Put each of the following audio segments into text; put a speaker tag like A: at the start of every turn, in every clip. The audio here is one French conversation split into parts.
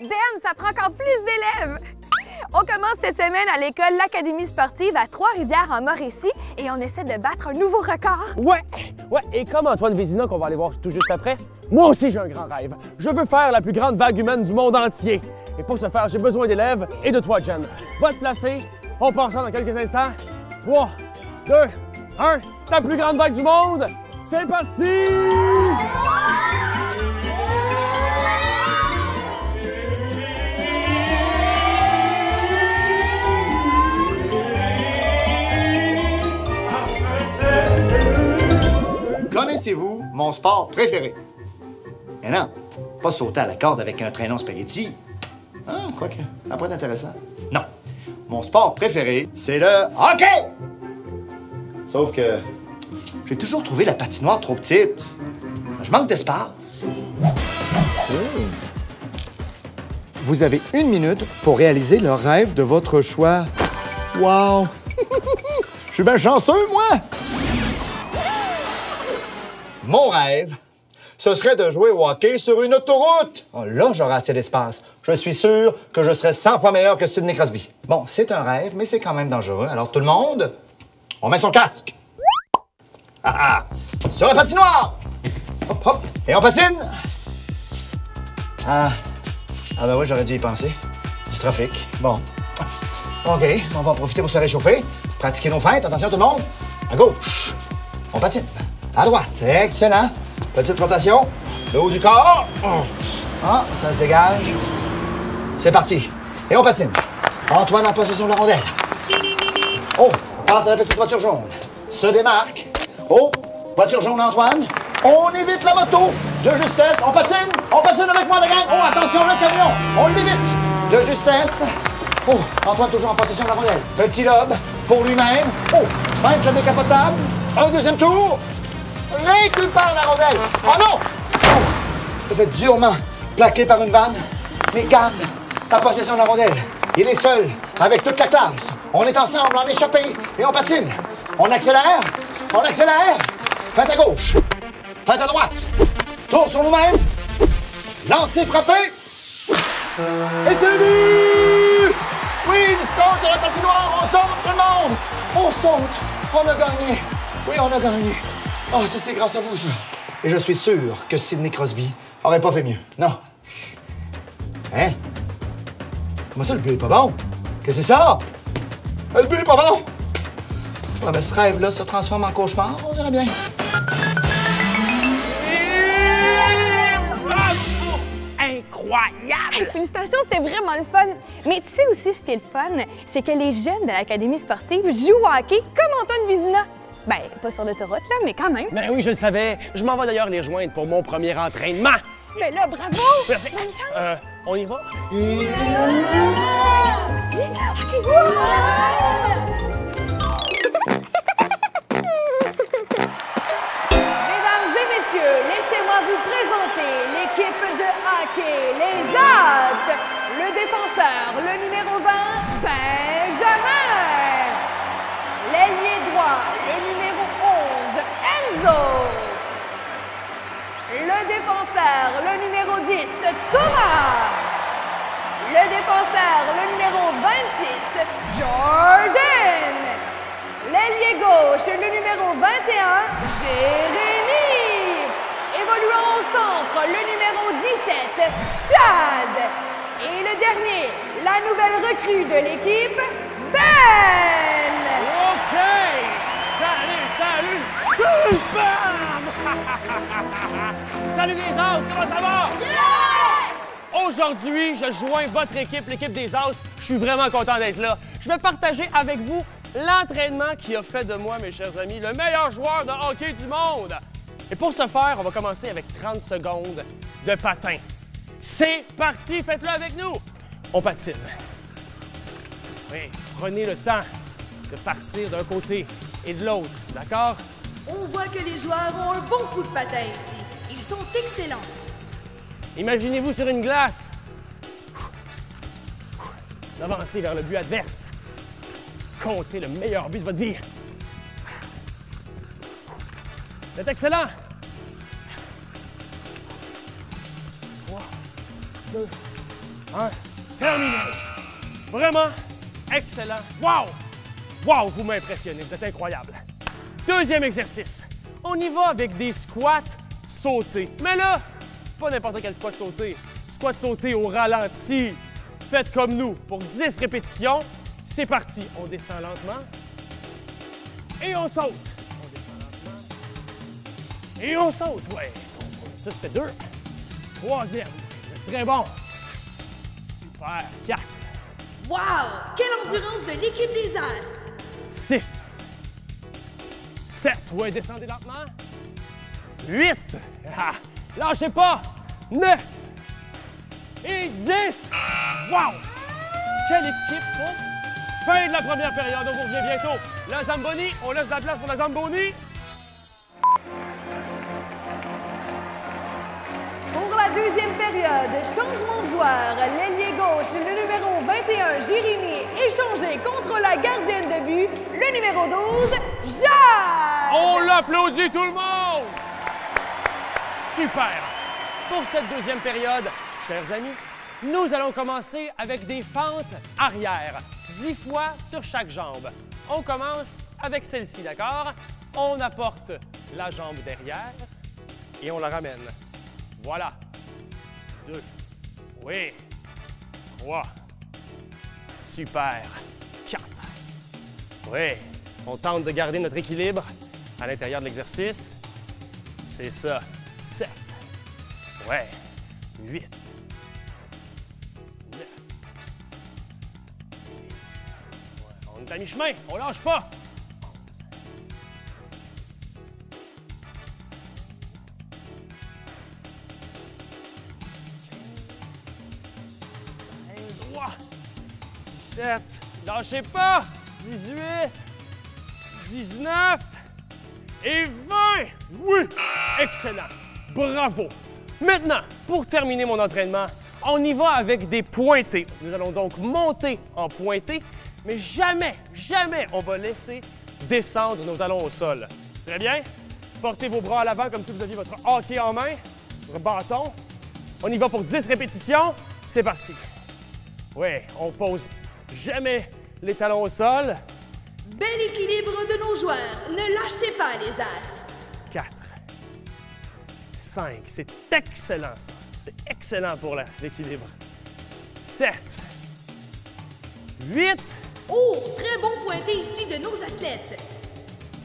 A: Ben, ça prend encore plus d'élèves! On commence cette semaine à l'école l'Académie sportive à Trois-Rivières en Mauricie et on essaie de battre un nouveau record.
B: Ouais, et comme Antoine Vézina, qu'on va aller voir tout juste après, moi aussi j'ai un grand rêve. Je veux faire la plus grande vague humaine du monde entier. Et pour ce faire, j'ai besoin d'élèves et de toi, Jen. Va te placer, on part ça dans quelques instants. 3, 2, 1, la plus grande vague du monde, c'est parti!
C: Connaissez-vous mon sport préféré? Mais non, pas sauter à la corde avec un traîneau spaghetti. Ah, quoique, ça pourrait être intéressant. Non, mon sport préféré, c'est le hockey! Sauf que j'ai toujours trouvé la patinoire trop petite. Je manque d'espace. Vous avez 1 minute pour réaliser le rêve de votre choix. Wow! Je suis bien chanceux, moi! Mon rêve, ce serait de jouer au hockey sur une autoroute. Oh, là, j'aurais assez d'espace. Je suis sûr que je serais 100 fois meilleur que Sidney Crosby. Bon, c'est un rêve, mais c'est quand même dangereux. Alors, tout le monde, on met son casque. Ah, ah. Sur la patinoire! Hop, hop, et on patine! Ah ben oui, j'aurais dû y penser. Du trafic. Bon. OK, on va en profiter pour se réchauffer. Pratiquer nos feintes. Attention, tout le monde. À gauche. On patine. À droite. Excellent. Petite rotation. Le haut du corps. Ah, ça se dégage. C'est parti. Et on patine. Antoine en possession de la rondelle. Oh, on passe à la petite voiture jaune. Se démarque. Oh, voiture jaune, Antoine. On évite la moto. De justesse. On patine. On patine avec moi, la gang. Oh, attention, le camion. On l'évite. De justesse. Oh, Antoine toujours en possession de la rondelle. Petit lobe pour lui-même. Oh, feinte la décapotable. Un deuxième tour. Récupère la rondelle. Oh non! Oh, se fait durement plaqué par une vanne. Mais calme, en possession de la rondelle. Il est seul, avec toute la classe. On est ensemble, en échappé, et on patine. On accélère. On accélère. Faites à gauche. Faites à droite. Tour sur nous-mêmes. Lancez, frappez. Et c'est le but! Oui, il saute de la patinoire. On saute, tout le monde. On saute. On a gagné. Oui, on a gagné. Oh, ça, c'est grâce à vous, ça. Et je suis sûr que Sidney Crosby aurait pas fait mieux. Non. Hein? Comment ça, le but est pas bon? Qu'est-ce que c'est ça? Le but est pas bon? Ouais, mais ce rêve-là se transforme en cauchemar, on dirait bien.
A: Incroyable! Hey, félicitations, c'était vraiment le fun. Mais tu sais aussi ce qui est le fun, c'est que les jeunes de l'Académie sportive jouent au hockey comme Antoine Vézina. Ben, pas sur l'autoroute, là, mais quand même.
B: Ben oui, je le savais. Je m'en vais d'ailleurs les rejoindre pour mon premier entraînement.
A: Ben là, bravo!
B: Merci.
A: Bonne chance!
B: On y va?
A: Aussi? OK, wow!
D: Mesdames et messieurs, laissez-moi vous présenter l'équipe de hockey, les As. Le défenseur, le numéro 20, Benjamin. L'ailier droit, le numéro 11, Enzo. Le défenseur, le numéro 10, Thomas. Le défenseur, le numéro 26, Jordan. L'ailier gauche, le numéro 21, Jérémy. Évoluant au centre, le numéro 17, Chad. Et le dernier, la nouvelle recrue de l'équipe, Ben.
B: OK! Salut! Bam! Salut les As, comment ça va? Yeah! Aujourd'hui, je joins votre équipe, l'équipe des As. Je suis vraiment content d'être là. Je vais partager avec vous l'entraînement qui a fait de moi, mes chers amis, le meilleur joueur de hockey du monde. Et pour ce faire, on va commencer avec 30 secondes de patin. C'est parti, faites-le avec nous. On patine. Oui, prenez le temps de partir d'un côté et de l'autre, d'accord?
E: On voit que les joueurs ont un bon coup de patin ici. Ils sont excellents.
B: Imaginez-vous sur une glace. Vous avancez vers le but adverse. Comptez le meilleur but de votre vie. C'est excellent. 3, 2, Terminé. Vraiment excellent. Wow! Wow, vous m'impressionnez, vous êtes incroyable. Deuxième exercice. On y va avec des squats sautés. Mais là, pas n'importe quel squat sauté. Squat sauté au ralenti. Faites comme nous pour 10 répétitions. C'est parti. On descend lentement. Et on saute. On descend lentement. Et on saute. Ouais. Ça, c'était 2. Troisième. Vous êtes très bon. Super. 4.
E: Wow! Quelle endurance de l'équipe des As!
B: 6. 7. Ouais, descendez lentement. 8. Ah, lâchez pas. 9. Et 10. Wow! Quelle équipe, hein? Fin de la première période, on vous revient bientôt. La Zamboni, on laisse de la place pour la Zamboni.
D: Pour la deuxième période, changement de joueur. L'ailier gauche, le numéro 21, Jérémy, échangé contre la gardienne de but, le numéro 12, Jacques!
B: On l'applaudit tout le monde! Super! Pour cette deuxième période, chers amis, nous allons commencer avec des fentes arrière, 10 fois sur chaque jambe. On commence avec celle-ci, d'accord? On apporte la jambe derrière et on la ramène. Voilà. 2. Oui. 3. Super. 4. Oui. On tente de garder notre équilibre à l'intérieur de l'exercice. C'est ça. 7. Ouais. 8. 9. 10. Ouais. On est à mi-chemin. On lâche pas. 17, lâchez pas, 18, 19 et 20. Oui, excellent, bravo. Maintenant, pour terminer mon entraînement, on y va avec des pointés. Nous allons donc monter en pointé, mais jamais, jamais on va laisser descendre nos talons au sol. Très bien? Portez vos bras à l'avant comme si vous aviez votre hockey en main, votre bâton. On y va pour 10 répétitions. C'est parti. Oui, on pose jamais les talons au sol.
E: Bel équilibre de nos joueurs. Ne lâchez pas les As.
B: 4. 5. C'est excellent, ça. C'est excellent pour l'équilibre. 7. 8.
E: Oh, très bon pointé ici de nos athlètes.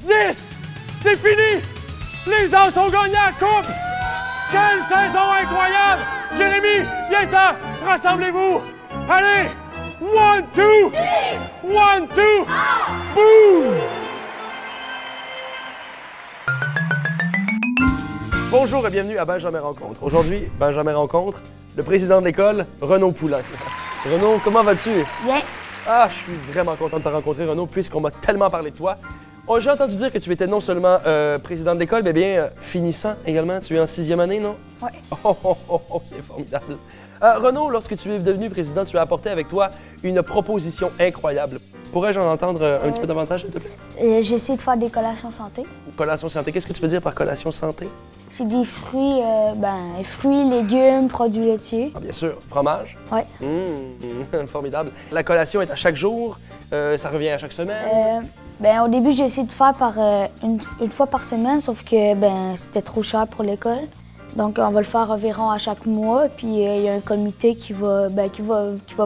B: 10. C'est fini. Les As ont gagné la coupe. Quelle saison incroyable. Jérémy, viens-t'en. Rassemblez-vous. Allez. 1, 2. 1, 2. Boum. Bonjour et bienvenue à Benjamin Rencontre. Aujourd'hui, Benjamin Rencontre le président de l'école, Renaud Poulain. Renaud, comment vas-tu?
F: Bien.
B: Ah, je suis vraiment content de te rencontrer, Renaud, puisqu'on m'a tellement parlé de toi. Oh, j'ai entendu dire que tu étais non seulement président de l'école, mais bien finissant également. Tu es en 6e année, non?
F: Oui.
B: Oh, c'est formidable. Renaud, lorsque tu es devenu président, tu as apporté avec toi une proposition incroyable. Pourrais-je en entendre un petit peu davantage, s'il te plaît?
F: J'ai essayé de faire des collations santé.
B: Collation santé. Qu'est-ce que tu veux dire par collation santé?
F: C'est des fruits, fruits, légumes, produits laitiers.
B: Ah, bien sûr. Fromage?
F: Oui.
B: Formidable. La collation est à chaque jour? Ça revient à chaque semaine?
F: Au début, j'ai essayé de faire une fois par semaine, sauf que c'était trop cher pour l'école. Donc, on va le faire environ à chaque mois, puis il y a un comité qui va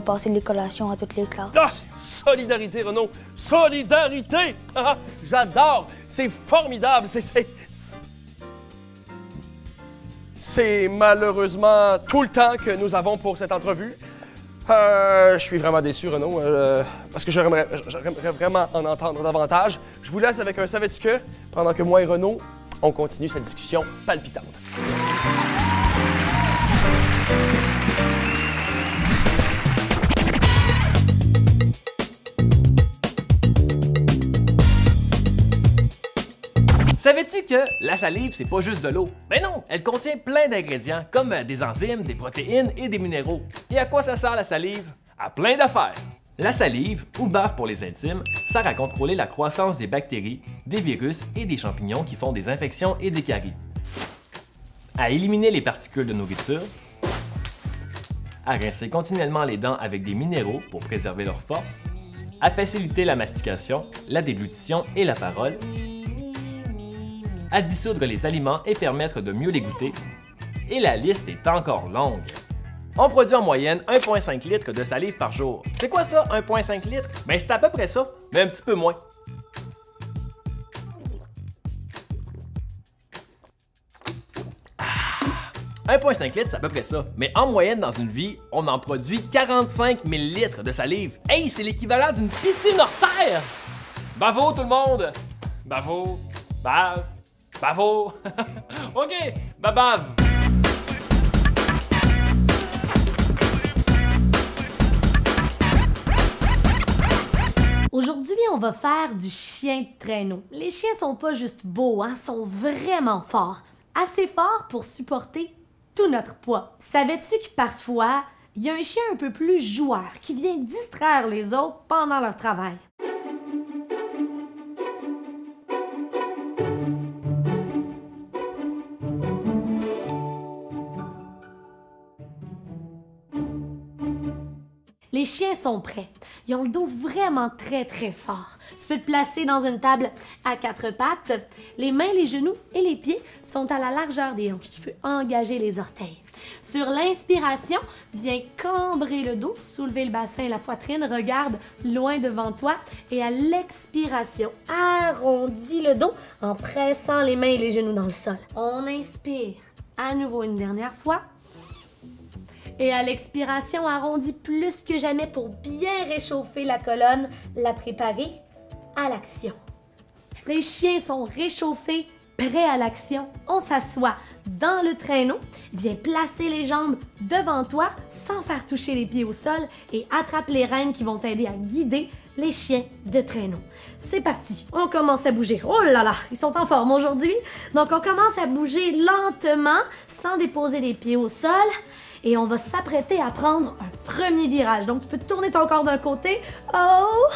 F: passer les collations à toutes les classes.
B: Ah, c'est solidarité, Renaud! Solidarité! Ah, j'adore! C'est formidable! C'est malheureusement tout le temps que nous avons pour cette entrevue. Je suis vraiment déçu, Renaud, parce que j'aimerais vraiment en entendre davantage. Je vous laisse avec un savais-tu que, pendant que moi et Renaud, on continue cette discussion palpitante.
G: Savais-tu que la salive, c'est pas juste de l'eau? Ben non, elle contient plein d'ingrédients comme des enzymes, des protéines et des minéraux. Et à quoi ça sert la salive? À plein d'affaires! La salive, ou bave pour les intimes, sert à contrôler la croissance des bactéries, des virus et des champignons qui font des infections et des caries, à éliminer les particules de nourriture, à rincer continuellement les dents avec des minéraux pour préserver leur force, à faciliter la mastication, la déglutition et la parole, à dissoudre les aliments et permettre de mieux les goûter, et la liste est encore longue. On produit en moyenne 1,5 litre de salive par jour. C'est quoi ça, 1,5 litre? Ben c'est à peu près ça, mais un petit peu moins. 1,5 litres, c'est à peu près ça. Mais en moyenne, dans une vie, on en produit 45 000 litres de salive. Hey, c'est l'équivalent d'une piscine hors terre! Bravo tout le monde! Bravo! Bave! Bravo! OK, babave!
H: Aujourd'hui, on va faire du chien de traîneau. Les chiens sont pas juste beaux, hein, sont vraiment forts. Assez forts pour supporter tout notre poids. Savais-tu que parfois, il y a un chien un peu plus joueur qui vient distraire les autres pendant leur travail? Les chiens sont prêts. Ils ont le dos vraiment très fort. Tu peux te placer dans une table à 4 pattes. Les mains, les genoux et les pieds sont à la largeur des hanches. Tu peux engager les orteils. Sur l'inspiration, viens cambrer le dos, soulever le bassin et la poitrine. Regarde loin devant toi. Et à l'expiration, arrondis le dos en pressant les mains et les genoux dans le sol. On inspire à nouveau une dernière fois. Et à l'expiration, arrondis plus que jamais pour bien réchauffer la colonne, la préparer à l'action. Les chiens sont réchauffés, prêts à l'action. On s'assoit dans le traîneau, viens placer les jambes devant toi sans faire toucher les pieds au sol et attrape les rênes qui vont t'aider à guider les chiens de traîneau. C'est parti, on commence à bouger. Oh là là, ils sont en forme aujourd'hui. Donc on commence à bouger lentement sans déposer les pieds au sol. Et on va s'apprêter à prendre un premier virage. Donc, tu peux tourner ton corps d'un côté, oh,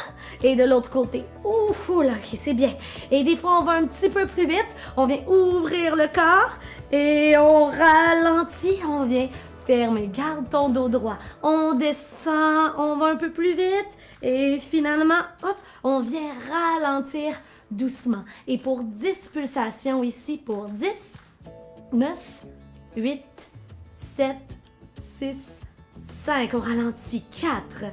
H: et de l'autre côté. Ouf, là, ok, c'est bien. Et des fois, on va un petit peu plus vite. On vient ouvrir le corps et on ralentit. On vient fermer. Garde ton dos droit. On descend, on va un peu plus vite. Et finalement, hop, on vient ralentir doucement. Et pour 10 pulsations ici, pour 10, 9, 8, 7, 6, 5, on ralentit, 4,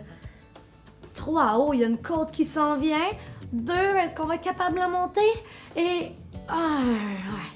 H: 3, oh, il y a une côte qui s'en vient, 2, est-ce qu'on va être capable de la monter? Et 1, ouais.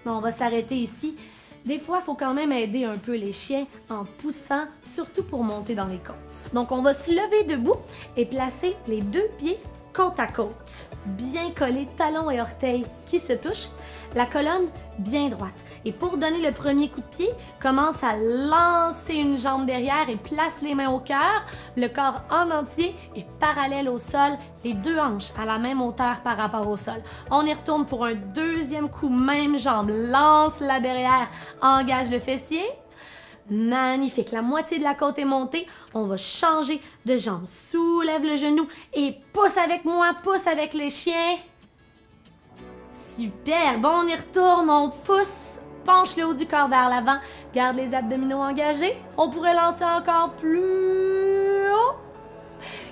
H: Non, on va s'arrêter ici. Des fois, il faut quand même aider un peu les chiens en poussant, surtout pour monter dans les côtes. Donc, on va se lever debout et placer les 2 pieds côte à côte. Bien collés, talons et orteils qui se touchent. La colonne bien droite. Et pour donner le premier coup de pied, commence à lancer une jambe derrière et place les mains au cœur. Le corps en entier est parallèle au sol, les 2 hanches à la même hauteur par rapport au sol. On y retourne pour un deuxième coup, même jambe. Lance-la derrière, engage le fessier. Magnifique, la moitié de la côte est montée. On va changer de jambe. Soulève le genou et pousse avec moi, pousse avec les chiens. Super, bon, on y retourne, on pousse, penche le haut du corps vers l'avant, garde les abdominaux engagés. On pourrait lancer encore plus haut.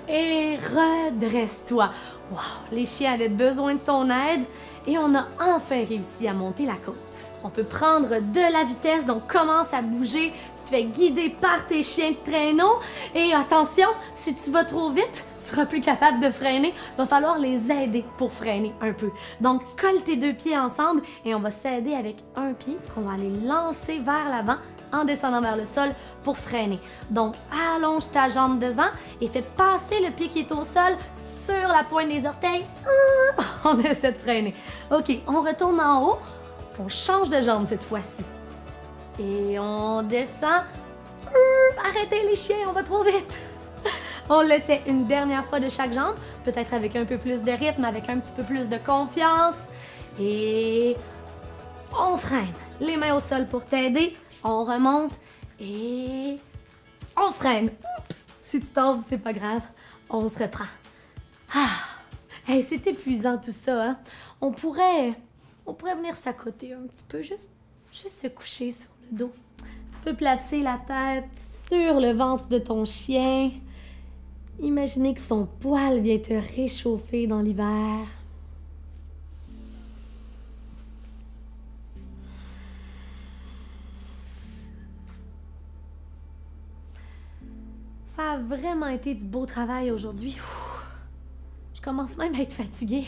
H: Et redresse-toi. Wow, les chiens avaient besoin de ton aide et on a enfin réussi à monter la côte. On peut prendre de la vitesse, donc commence à bouger. Tu te fais guider par tes chiens de traîneau. Et attention, si tu vas trop vite, tu seras plus capable de freiner. Il va falloir les aider pour freiner un peu. Donc, colle tes 2 pieds ensemble et on va s'aider avec un pied. On va aller lancer vers l'avant en descendant vers le sol pour freiner. Donc, allonge ta jambe devant et fais passer le pied qui est au sol sur la pointe des orteils. On essaie de freiner. OK, on retourne en haut. On change de jambe cette fois-ci. Et on descend. Arrêtez les chiens, on va trop vite. On l'essaie une dernière fois de chaque jambe, peut-être avec un peu plus de rythme, avec un petit peu plus de confiance. Et on freine. Les mains au sol pour t'aider. On remonte et on freine. Oups! Si tu tombes, c'est pas grave. On se reprend. Hey, c'est épuisant tout ça, hein? On pourrait venir s'accoter un petit peu, juste se coucher sur le dos. Un petit peux placer la tête sur le ventre de ton chien. Imaginez que son poil vient te réchauffer dans l'hiver. Ça a vraiment été du beau travail aujourd'hui. Je commence même à être fatiguée.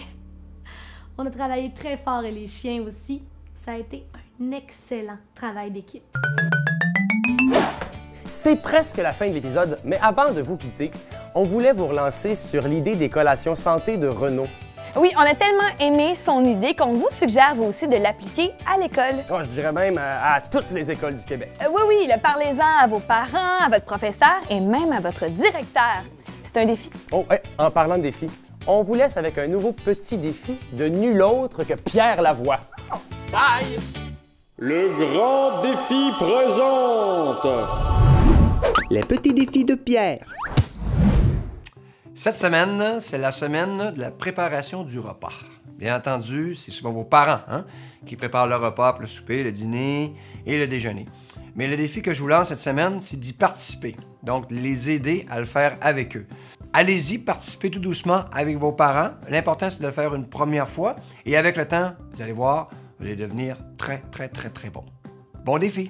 H: On a travaillé très fort et les chiens aussi. Ça a été un excellent travail d'équipe.
B: C'est presque la fin de l'épisode, mais avant de vous quitter, on voulait vous relancer sur l'idée des collations santé de Renaud.
A: Oui, on a tellement aimé son idée qu'on vous suggère vous aussi de l'appliquer à l'école.
B: Oh, je dirais même à toutes les écoles du Québec.
A: Oui, parlez-en à vos parents, à votre professeur et même à votre directeur. C'est un défi.
B: Oh, en parlant de défi, on vous laisse avec un nouveau petit défi de nul autre que Pierre Lavoie. Oh. Bye!
I: Le grand défi présente les petits défis de Pierre.
J: Cette semaine, c'est la semaine de la préparation du repas. Bien entendu, c'est souvent vos parents qui préparent le repas pour le souper, le dîner et le déjeuner. Mais le défi que je vous lance cette semaine, c'est d'y participer. Donc, les aider à le faire avec eux. Allez-y, participez tout doucement avec vos parents. L'important, c'est de le faire une première fois. Et avec le temps, vous allez voir, vous allez devenir très, très, très, très bon. Bon défi!